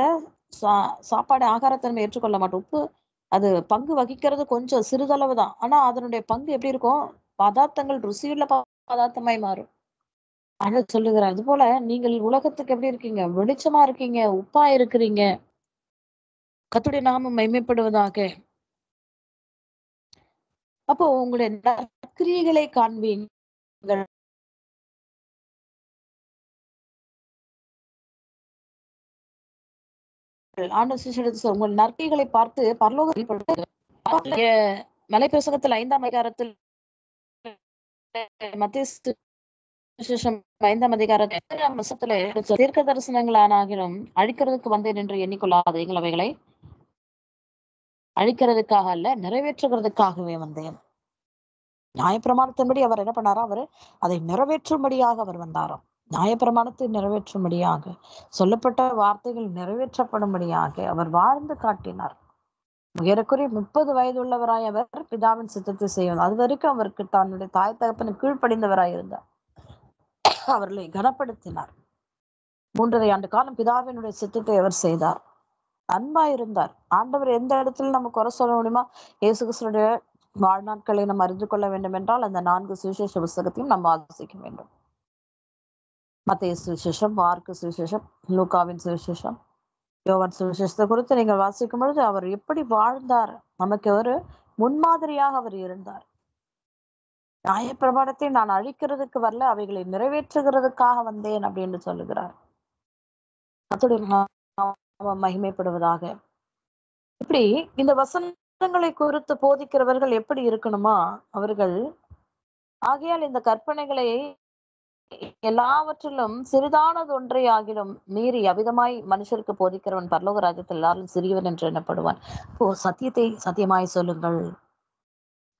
சாப்பாடு ஆகாரத்தை நம்ம ஏற்றுக்கொள்ள மாட்டோம். உப்பு அது பங்கு வகிக்கிறது கொஞ்சம் சிறிதளவு தான். ஆனா அதனுடைய பங்கு எப்படி இருக்கும்? பதார்த்தங்கள் ருசியுள்ள பதார்த்தமாய் மாறும். ஆண்டவர் சொல்லுகிறார். அது போல நீங்கள் உலகத்துக்கு எப்படி இருக்கீங்க? வெளிச்சமா இருக்கீங்க, உப்பா இருக்கிறீங்க. கர்த்தருடைய நாமம் மகிமைப்படுவதாக. அப்போ உங்களுடைய நற்கிரியைகளை காண்பீங்கள். ஆண்டவர் சீஷரிடத்தில் உங்கள் நற்கிரியைகளை பார்த்து பரலோகத்தில் மலை பிரசங்கத்தில் 5ஆம் அதிகாரத்தில் மத்திய சுவிசேஷம் 5ஆம் அதிகாரத்தில் 5ஆம் வசனத்திலே தீர்க்க தரிசனங்களானாகிலும் அழிக்கிறதுக்கு வந்தேன் என்று எண்ணிக்கொள்ளாதீர்கள், அவைகளை அழிக்கிறதுக்காக அல்ல, நிறைவேற்றுகிறதுக்காகவே வந்தேன். நியாயப்பிரமாணத்தின்படி அவர் என்ன பண்ணாரா? அவர் அதை நிறைவேற்றும்படியாக அவர் வந்தாராம். நியாயப்பிரமாணத்தை நிறைவேற்றும்படியாக, சொல்லப்பட்ட வார்த்தைகள் நிறைவேற்றப்படும்படியாக அவர் வாழ்ந்து காட்டினார். ஏறக்குறைய 30 வயது உள்ளவராய் அவர் பிதாவின் சித்தத்தை செய்வார். அது வரைக்கும் அவருக்கு தன்னுடைய தாய் தகப்பனுக்கு கீழ்ப்படிந்தவராய் இருந்தார். அவர்களை கனப்படுத்தினார். 3½ ஆண்டு காலம் பிதாவினுடைய சித்தத்தை அவர் செய்தார். அன்பா இருந்தார். ஆண்டவர் எந்த இடத்துல நம்ம குறை சொல்ல முடியுமா? இயேசு கிறிஸ்துடைய வாழ்நாட்களை நம்ம அறிந்து கொள்ள வேண்டும் என்றால் அந்த 4 சுவிசேஷ புஸ்தகத்தையும் நம்ம வாசிக்க வேண்டும். மத்தேயு சுவிசேஷம், மார்க்கு சுவிசேஷம், லூக்காவின் சுவிசேஷம், யோவான் சுவிசேஷத்தை குறித்து நீங்கள் வாசிக்கும் பொழுது அவர் எப்படி வாழ்ந்தார், நமக்கு ஒரு முன்மாதிரியாக அவர் இருந்தார். நியாயப்பிரமாணத்தை நான் அழிக்கிறதுக்கு வரல, அவைகளை நிறைவேற்றுகிறதுக்காக வந்தேன் அப்படின்னு சொல்லுகிறார். கர்த்தருடைய நாமம் மகிமைப்படுவதாக. இப்படி இந்த வசனங்களை குறித்து போதிக்கிறவர்கள் எப்படி இருக்கணுமா? அவர்கள் ஆகையால் இந்த கற்பனைகளை எல்லாவற்றிலும் சிறிதானது ஒன்றை ஆகிலும் மீறி அவிதமாய் மனுஷருக்கு போதிக்கிறவன் பரலோக ராஜ்யத்தில் எல்லாரும் சிறியவன் என்று எண்ணப்படுவான். சத்தியத்தை சத்தியமாய் சொல்லுங்கள்.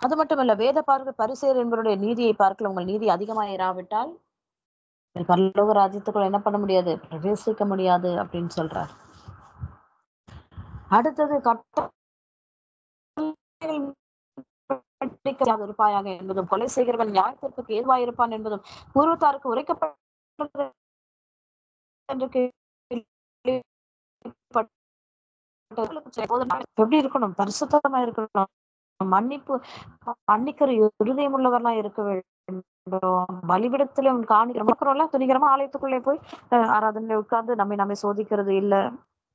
அது மட்டுமல்ல, வேத பார்க்க பரிசேயர் என்பவருடைய நீதியை பார்க்கல, உங்கள் நீதி அதிகமாக இராவிட்டால் பரலோக ராஜ்யத்துக்குள்ள என்ன பண்ண முடியாது, பிரவேசிக்க முடியாது அப்படின்னு சொல்றார். அடுத்தது இருப்பாயாக என்பதும், கொலை செய்கிறவன் நியாயத்திற்கு ஏதுவாயிருப்பான் என்பதும் பூர்வத்தாருக்கு உரைக்கப்பட்டது என்று எப்படி இருக்கணும்? பரிசுத்தமா இருக்கணும். மன்னிக்கிற இருதயம் உள்ளவர்களா இருக்க வேண்டும். பலிபிடத்துல காணிக்கிறோம்ல, துணிகரமா ஆலயத்துக்குள்ளே போய் ஆராதனையில உட்கார்ந்து நம்மை சோதிக்கிறது இல்ல,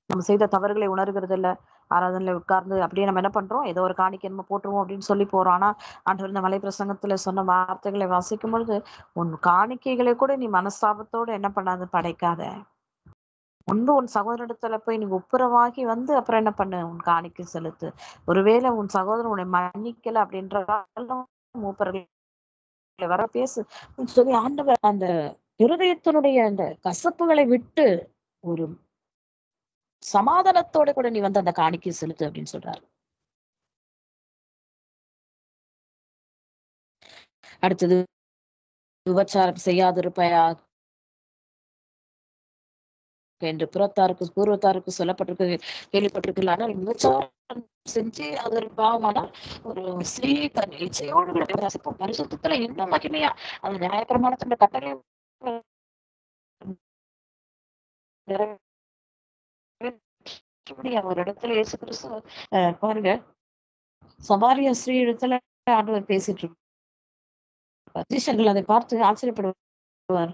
நம்ம செய்த தவறுகளை உணர்கிறது இல்ல. ஆராதனையில உட்கார்ந்து அப்படியே நம்ம என்ன பண்றோம், ஏதோ ஒரு காணிக்கை நம்ம போட்டுருவோம் அப்படின்னு சொல்லி போறோம். ஆனா ஆண்டவர் இந்த மலை பிரசங்கத்துல சொன்ன வார்த்தைகளை வாசிக்கும் பொழுது, உன் காணிக்கைகளை கூட நீ மனஸ்தாபத்தோடு என்ன பண்ணாது, படைக்காத. முன்பு உன் சகோதரத்துல போய் நீ ஒப்புரவாகி வந்து அப்புறம் என்ன பண்ணு, உன் காணிக்கை செலுத்து. ஒருவேளை உன் சகோதரன் உன்னை மன்னிக்கல அப்படின்றதால மூப்பர்களை வர பேசு சொல்லி ஆண்டவர் அந்த இருதயத்தினுடைய அந்த கசப்புகளை விட்டு ஒரு சமாதானத்தோட கூட நீ வந்து அந்த காணிக்கை செலுத்து அப்படின்னு சொல்றாரு. அடுத்தது, விபச்சாரம் செய்யாதிருப்பாயா என்று புறத்தாருக்கு பூர்வத்தாருக்கு சொல்லப்பட்டிருக்கு, கேள்விப்பட்டிருக்கு. ஆனால் விபச்சாரம் செஞ்சு அது ஒரு பாவமானால் ஒரு ஸ்ரீ தன் இச்சையோடு பரிசுத்தத்துல இன்னும் மகிமையா அந்த நியாயப்பிரமாணத்தின் கட்டளை ஒரு இடத்துல இயேசு கிறிஸ்து பாருங்க, சமாரிய ஸ்ரீ இடத்துல ஆண்டவர் பேசிட்டு இருப்பார். சீஷர்கள் அதை பார்த்து ஆச்சரியப்படுவார்.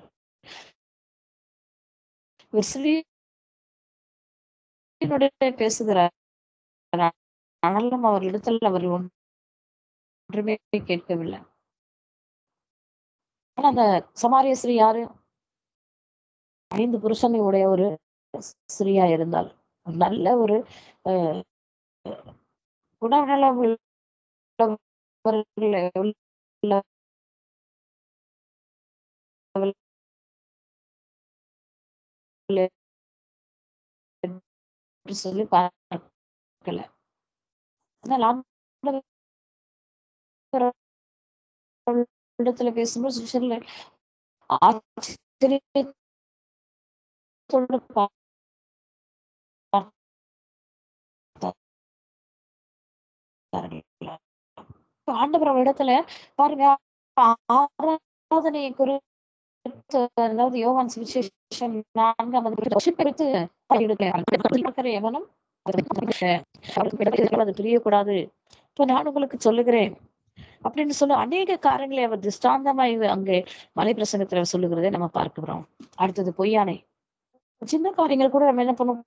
ஒரு ஸ்ரீனுடைய பேசுகிறார். ஆனாலும் அவர்களிடத்தில் அவர் ஒன்றுமே கேட்கவில்லை. ஆனா அந்த சமாரிய ஸ்ரீ யாரு? 5 புருஷனை உடைய ஒரு ஸ்திரீயா இருந்தாள். நல்ல ஒரு அ குணநலம் உள்ளவர்கள் என்று சொல்லி பார்க்கல. ஆனால் ஆண்டவர் இடத்துல பேசும்போது சிஷர்கள் ஆச்சரியத்தோடு பார்த்தார்கள். ஆண்டவர் இடத்துல பாருங்க, ஆராதனையை குறித்து, அதாவது யோவான் சுவிசேஷம் 4ஆம் அதிகாரம் குறித்து பார்க்கிற எவனும் அது பிரியக்கூடாது. இப்ப நான் உங்களுக்கு சொல்லுகிறேன் அப்படின்னு சொல்லி அநேக காரியங்களை அவர் திஷ்டாந்தமாய் அங்கே மலை பிரசங்கத்துல சொல்லுகிறதை நம்ம பார்க்கிறோம். அடுத்தது பொய்யானை. சின்ன காரியங்கள் கூட நம்ம என்ன பண்ணுவோம்,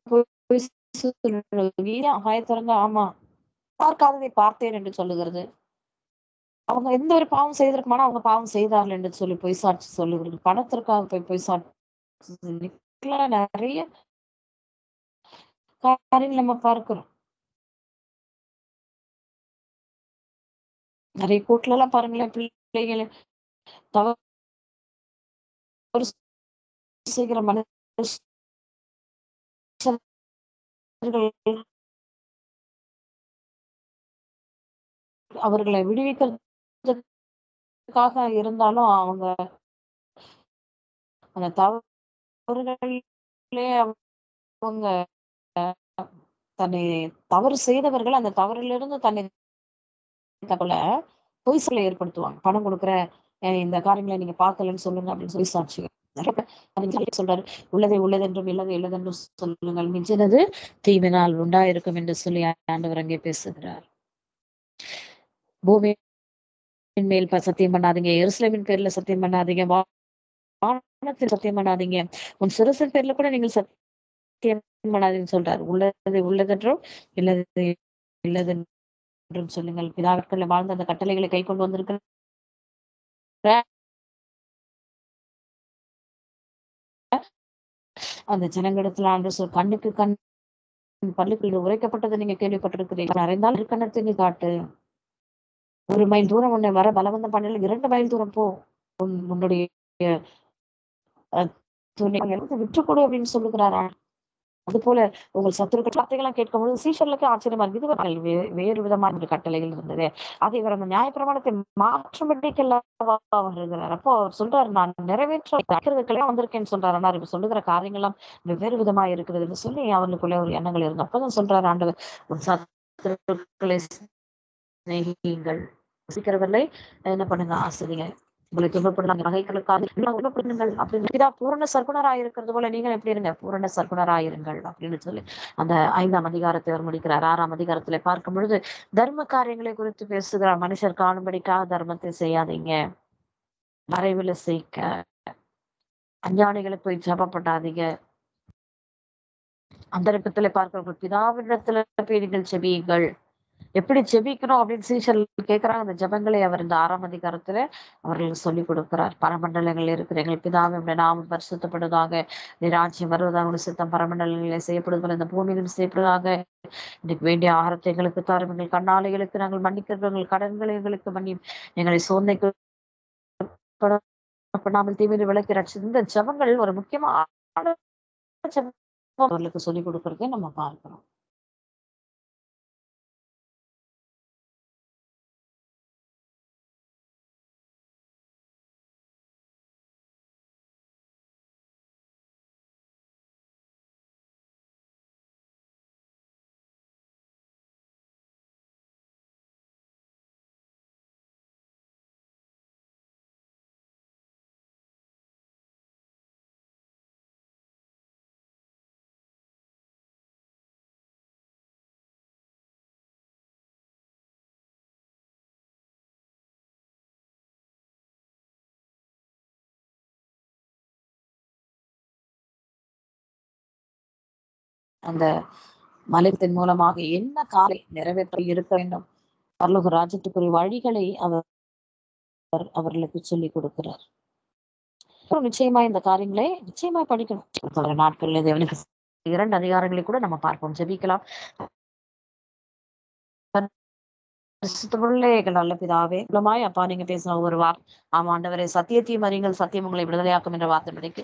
பொய் சொல்லுறோம். ஏன் வாயை திறந்தா ஆமா பார்க்காததை பார்த்தேன் என்று சொல்லுகிறது. அவங்க எந்த ஒரு பாவம் செய்திருக்குமானா அவங்க பாவம் செய்தார்கள் என்று சொல்லி பொய் சாட்சி சொல்லுகிறது. பணத்திற்காக போய் பொய் சாட்சி நிறைய காரியங்கள் நம்ம பார்க்கிறோம். நிறைய கூட்டுல எல்லாம் பாருங்களேன், பிள்ளைகளை தவறு செய்கிற மனுஷர்கள் அவர்களை விடுவிக்கிறதுக்காக இருந்தாலும் அவங்க அந்த தவறுகளிலே அவங்க தன்னை தவறு செய்தவர்கள் அந்த தவறிலிருந்து தன்னை போல பொய் சொல்ல ஏற்படுத்துவாங்க. பணம் கொடுக்குறேன், இந்த காரியங்களை நீங்க பார்க்கலன்னு சொல்லுங்க அப்படின்னு சொல்லி சாட்சி சொல்றாரு. உள்ளதை உள்ளதென்றும் இல்லதை இல்லதென்றும் சொல்லுங்கள், மிஞ்சினது தீவினால் உண்டாயிருக்கும் என்று சொல்லி ஆண்டவர் அங்கே பேசுகிறார். பூமியின் மேல் சத்தியம் பண்ணாதீங்க, எருசலேமின் பேர்ல சத்தியம் பண்ணாதீங்க, வானத்தில் சத்தியம் பண்ணாதீங்க, உன் சிறுசன் பேர்ல கூட நீங்கள் சத்தியம் பண்ணாதீங்கன்னு சொல்றாரு. உள்ளதை உள்ளதென்றும் இல்லது இல்லதென்றும் சொல்லுங்கள். பிதாக்கள் வாழ்ந்த அந்த கட்டளைகளை கை கொண்டு வந்திருக்கிற அந்த ஜனங்களிடத்துல ஆண்டு கண்ணுக்கு கண் பள்ளிக்குள்ள உரைக்கப்பட்டதை நீங்க கேள்விப்பட்டிருக்கிறீர்கள். அறிந்தால் இருக்கணத்தை நீ காட்டு. 1 மைல் தூரம் உன்னை வர பலவந்தம் பண்ணல, 2 மைல் தூரம் போ. உன்னுடைய துணை விற்று கொடு அப்படின்னு சொல்லுகிறாரா? அது போல உங்கள் சத்துருக்கள் வார்த்தைகள்லாம் கேட்கும்போது சீஷர்களுக்கு ஆச்சரியமா இருக்கு. இது வேறு விதமான ஒரு கட்டளைகள் இருந்தது. அதை இவர் அந்த நியாயப்பிரமாணத்தை மாற்றும்படிக்கெல்லாம் வருகிறார். அப்போ அவர் சொல்றாரு, நான் நிறைவேற்றெல்லாம் வந்திருக்கேன்னு சொல்றாரு. ஆனா இப்ப சொல்லுகிற காரியங்கள்லாம் வெவ்வேறு விதமா இருக்கிறதுன்னு சொல்லி அவர்களுக்குள்ள ஒரு எண்ணங்கள் இருந்து அப்பதான் சொல்றாரு ஆண்டவர், உன் சத்துருக்களை சிநேகியுங்கள், வசிக்கிறவர்களை என்ன பண்ணுங்க, ஆசிரிங்க. உங்களை துன்பப்படுறாங்க நகைகளுக்காக அப்படின்னு பூரண சர்க்குணராக இருக்கிறது போல நீங்கள் எப்படி இருங்க, பூரண சர்க்குணராயிருங்கள் அப்படின்னு சொல்லி அந்த 5ஆம் அதிகாரத்தை அவர் முடிக்கிறார். 6ஆம் அதிகாரத்துல பார்க்கும் பொழுது தர்ம காரியங்களை குறித்து பேசுகிறார். மனுஷர் காணும்படிக்காக தர்மத்தை செய்யாதீங்க, மறைவுல செய்க, அஞ்ஞானிகளுக்கு போய் ஜெபப்படாதீங்க. அந்த இடத்துல பார்க்கிறவர்கள் பிதாவிடத்துல போய் நீங்கள் செபியுங்கள். எப்படி ஜெபிக்கணும் அப்படின்னு சீஷர்கள் கேட்கிறாங்க. அந்த ஜெபங்களை அவர் இந்த 6ஆம் அதிகாரத்துல அவர்களுக்கு சொல்லிக் கொடுக்கிறார். பரமண்டலங்கள் இருக்கிற எங்கள் பிதாவே உம்முடைய நாமம் பரிசுத்தப்படுவதாக, நீ ராஜ்யம் வருவதாக, உடைய சித்தம் பரமண்டலங்களை செய்யப்படுவதாக இந்த பூமியிலும் செய்யப்படுவதாக. இன்னைக்கு வேண்டிய ஆகாரத்தை எங்களுக்கு தாரும், எங்கள் கண்ணாலைகளுக்கு நாங்கள் மன்னிக்கிறவர்கள் கடன்களை எங்களுக்கு மன்னி, எங்களை சோதனைக்கு பண்ணாமல் தீமையை விலக்கி ரட்சி. இந்த ஜெபங்கள் ஒரு முக்கியமான ஜெபம் அவர்களுக்கு சொல்லிக் கொடுக்கறதை நம்ம பார்க்கிறோம். அந்த மலைத்தின் மூலமாக என்ன காலை நிறைவேற்ற இருக்க வேண்டும், பரலோக ராஜ்யத்துக்குரிய வழிகளை அவர் அவர்களுக்கு சொல்லிக் கொடுக்கிறார். நிச்சயமா இந்த காரியங்களை நிச்சயமா படிக்கணும். நாட்கள்ல தேவனுக்கு 2 அதிகாரங்களை கூட நம்ம பார்ப்போம். ஜெபிக்கலாம். பிள்ளைகள் நல்ல பிதாவே, மூலமாய் அப்பா நீங்க பேசின ஒவ்வொரு ஆமாண்டவரை சத்தியத்தையும் அறிங்கள், சத்தியம் உங்களை விடுதலையாக்கும் என்ற வார்த்தைப்படிக்கு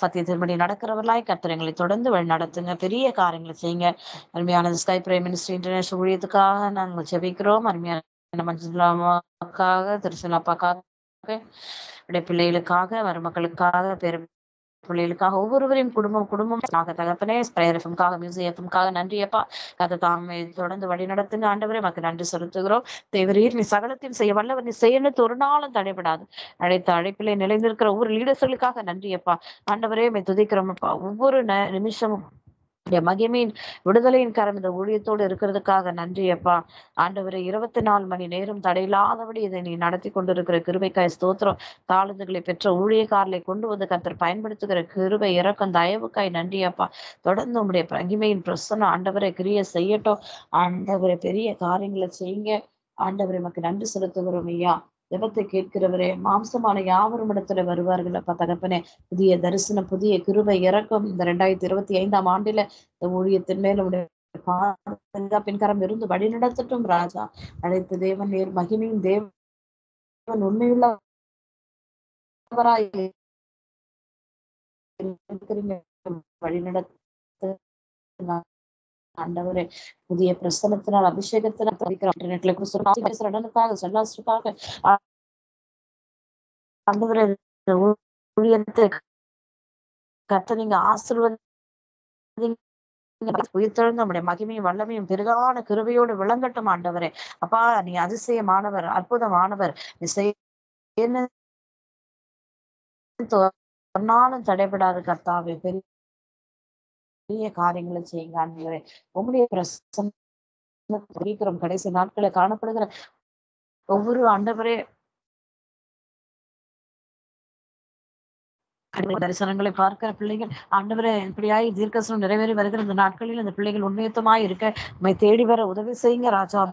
சத்தியத்தின்படி நடக்கிறவர்களாய் கர்த்தர் எங்களை தொடர்ந்து வழி நடத்துங்க, பெரிய காரியங்களை செய்யுங்க. அருமையான ஸ்கை பிரைம் மினிஸ்ட்ரி இன்டர்நேஷனல் ஊழியத்துக்காக நாங்கள் ஜெபிக்கிறோம். அருமையான மஞ்சளாக்காக, திருச்சலாப்பாக்காக, பிள்ளைகளுக்காக, மருமக்களுக்காக, பெரும் பிள்ளைகளுக்காக, ஒவ்வொருவரையும் குடும்பமாக தகப்பனே, ஸ்பிரேயர்ஃபுக்காக, மியூசியத்துக்காக நன்றியப்பா. கதை தாமே தொடர்ந்து வழி நடத்துங்க ஆண்டவரே, மக்கள் நன்றி செலுத்துகிறோம். தேவரீர் நீ சகலத்தையும் செய்ய வல்லவர், நீ செய்யணுத்து ஒரு நாளும் தடைபடாது. அழைத்த அழைப்பிலே நிலைந்திருக்கிற ஒவ்வொரு லீடர்ஸ்களுக்காக நன்றியப்பா. ஆண்டவரே துதிக்கிறோம்ப்பா. ஒவ்வொரு நிமிஷமும் மகிமையின் விடுதலையின் கரம் இந்த ஊழியத்தோடு இருக்கிறதுக்காக நன்றியப்பா. ஆண்டவரை 24 மணி நேரம் தடையில்லாதபடி இதை நீ நடத்தி கொண்டிருக்கிற கிருபைக்காய் ஸ்தோத்திரம். தாழ்ந்துகளை பெற்ற ஊழியக்காரர்களை கொண்டு வந்து கர்த்தர் பயன்படுத்துகிற கிருபை இறக்கம் தயவுக்காய் நன்றியப்பா. தொடர்ந்து உங்களுடைய மகிமையின் பிரசன்னம் ஆண்டவரை கிரியை செய்யட்டும். ஆண்டவரை பெரிய காரியங்களை செய்யுங்க. ஆண்டவரை நமக்கு நன்றி செலுத்துகிறோம் ஐயா. ஜெபத்தை கேட்கிறவரே, மாம்சமான யாவரும் இடத்துல வருவார்கள் அப்பா தகப்பனே. புதிய தரிசனம், புதிய கிருபை இறக்கம் இந்த 2025ஆம் ஆண்டில இந்த ஊழியத்தின் மேல் பாதுகாப்பின் கரம் இருந்து வழி நடத்தட்டும் ராஜா. அழைத்த தேவன் நேர் மகிமையும் தேவன் உண்மையுள்ளவராய் வழி நடத்த ஆண்டவரே. புதிய பிரசனத்தினால் அபிஷேகத்தினால் சொல்லாசுக்காக ஆண்டவரே ஊழியத்தை கர்த்தர் நீங்க ஆசீர்வதிங்க. உயிர்த்தெழுந்து நம்முடைய மகிமையும் வல்லமையும் பெரிதான கிருபையோடு விளங்கட்டும் ஆண்டவரே. அப்பா நீ அதிசயமானவர், அற்புதமானவர். நீ சொன்னாலும் தடைபடாத கர்த்தாவே, பெரிய காரியங்களை செய்யுங்க ஆண்டவரே. உங்களுடைய பிரசன்னம் கடைசி நாட்களை காணப்படுகிற ஒவ்வொரு ஆண்டவரே தரிசனங்களை பார்க்கிற பிள்ளைகள் ஆண்டவரே இப்படியாய் தீர்க்கசனம் நிறைவேறி வருகிற இந்த நாட்களில் இந்த பிள்ளைகள் உண்மையத்தமாய் இருக்க உண்மை தேடி வர உதவி செய்யுங்க ராஜா.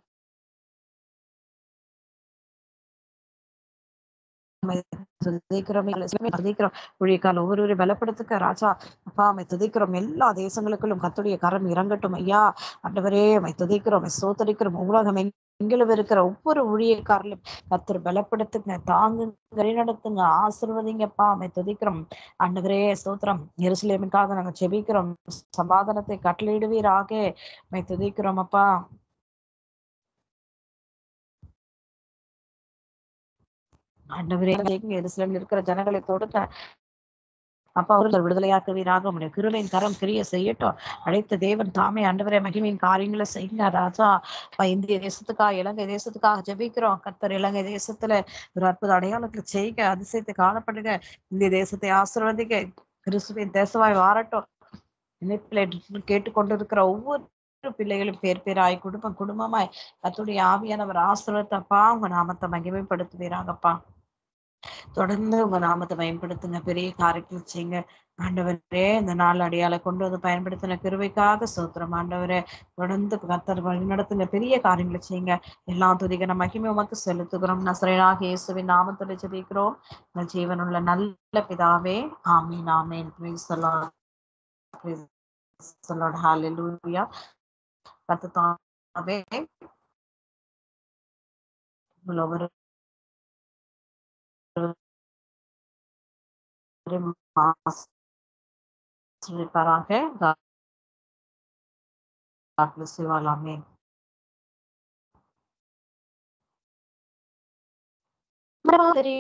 ஊழியக்கால ஒவ்வொருவரையும் பலப்படுத்துக்க ராஜா. அப்பா அமை துதிக்கிறோம். எல்லா தேசங்களுக்குள்ளும் கர்த்தருடைய கரம் இறங்கட்டும் ஐயா. ஆண்டவரே அமை துதிக்கிறோம், சோதரிக்கிறோம். உலகம் எங்கிலும் இருக்கிற ஒவ்வொரு ஊழியக்காரர்களும் கர்த்தர் பலப்படுத்துங்க, தாங்குங்க, வழிநடத்துங்க, ஆசீர்வதிங்கப்பா. அமை துதிக்கிறோம் ஆண்டவரே. ஸ்தோத்திரம். எருசலேமுக்காக நாங்க ஜெபிக்கிறோம். சமாதானத்தை கட்டளையிடுவீராக. அமை துதிக்கிறோம் அப்பா. ஆண்டவரே எருசலேமில் இருக்கிற ஜனங்களை தொடுத்த அப்பா அவர்கள் விடுதலையாக்குவீராக. உடைய கிருபையின் கரம் கிரிய செய்யட்டும். அழைத்த தேவன் தாமே ஆண்டவரே மகிமையின் காரியங்களை செய்யுங்க ராஜா. இந்திய தேசத்துக்காக, இலங்கை தேசத்துக்காக ஜெபிக்கிறோம். கர்த்தர் இலங்கை தேசத்துல ஒரு அற்புத அடையாளங்களை செய்க, அதிசயத்தை காணப்படுங்க. இந்திய தேசத்தை ஆசீர்வதிக்க, கிறிஸ்துவின் தேசமாய் வாரட்டும். இணைப்பில் கேட்டுக்கொண்டிருக்கிற ஒவ்வொரு பிள்ளைகளும் பேர் பேராய், குடும்பம் குடும்பமாய் கர்த்தருடைய ஆவியானவர் ஆசீர்வதித்தப்பா உங்க நாமத்தை மகிமைப்படுத்துவீராகப்பா. தொடர்ந்து உங்க நாமத்தை பயன்படுத்துங்க, பெரிய காரியங்கள் செய்யுங்க ஆண்டவரே. இந்த நாள் அடியாளை கொண்டு வந்து பயன்படுத்தின கிருபைக்காக ஸ்தோத்திரம் ஆண்டவரே. தொடர்ந்து கர்த்தர் வழி நடத்துங்க, பெரிய காரியங்களை செய்யுங்க. எல்லா துதிக்கிற மகிமை உமக்கு செலுத்துகிறோம். நசரேயனாகிய இயேசுவின் நாமத்தில் ஜெபிக்கிறோம் உங்கள் ஜீவனுள்ள நல்ல பிதாவே. ஆமீன் ஆமீன். Praise the Lord. Praise the Lord. ஹல்லேலூயா. கர்த்தர் தாமே உங்கள் ஆசீர்வதிப்பாராக. God bless you all. Amen.